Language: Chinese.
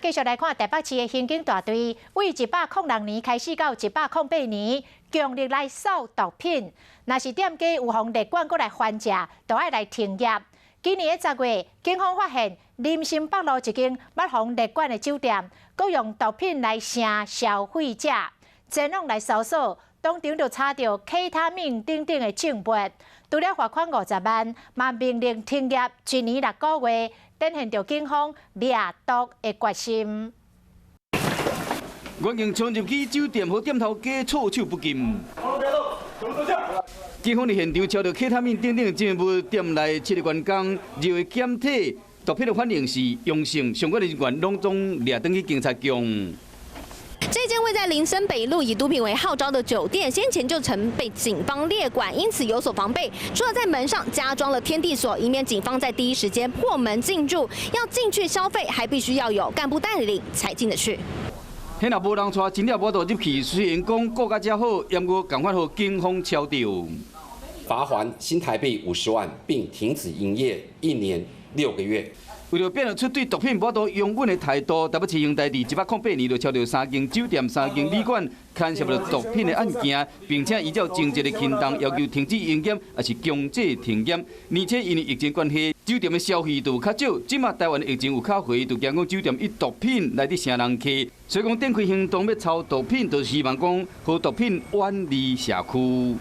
继续来看台北市的刑警大队，为106年开始到108年，强力来扫毒品。若是店家有互列管过来还价，就要来停业。今年的10月，警方发现林森北路一间捌互列管的酒店，佮用毒品来成消费者，前往来搜索，当场就查到 K 他命等等的证物，除了罚款50万，嘛命令停业1年6个月。 展现着警方灭毒的决心。我警冲入去酒店和店头家措手不及。警方伫现场找到 K 他命等等的证物，店内7个员工认为检体毒品的反应是阳性，相关人员拢总掠登去警察局。 这间位在林森北路以毒品为号召的酒店，先前就曾被警方列管，因此有所防备。除了在门上加装了天地锁，以免警方在第一时间破门进驻。要进去消费，还必须要有干部带领才进得去。迄若无人带，真了无度入去。虽然讲顾家真好，也无赶快和警方敲掉。罚还新台币50万，并停止营业1年6个月。 为了表现出对毒品无度拥吻的态度，台北市刑大第108年就敲到3间酒店、3间旅馆牵涉到毒品的案件，并且依照情节的轻重，要求停止营业，也是强制停业。而且因为疫情关系，酒店的消费度较少。即马台湾的疫情有较回，就惊讲酒店以毒品来伫城人客，所以讲展开行动要抄毒品，就是希望讲和毒品远离社区。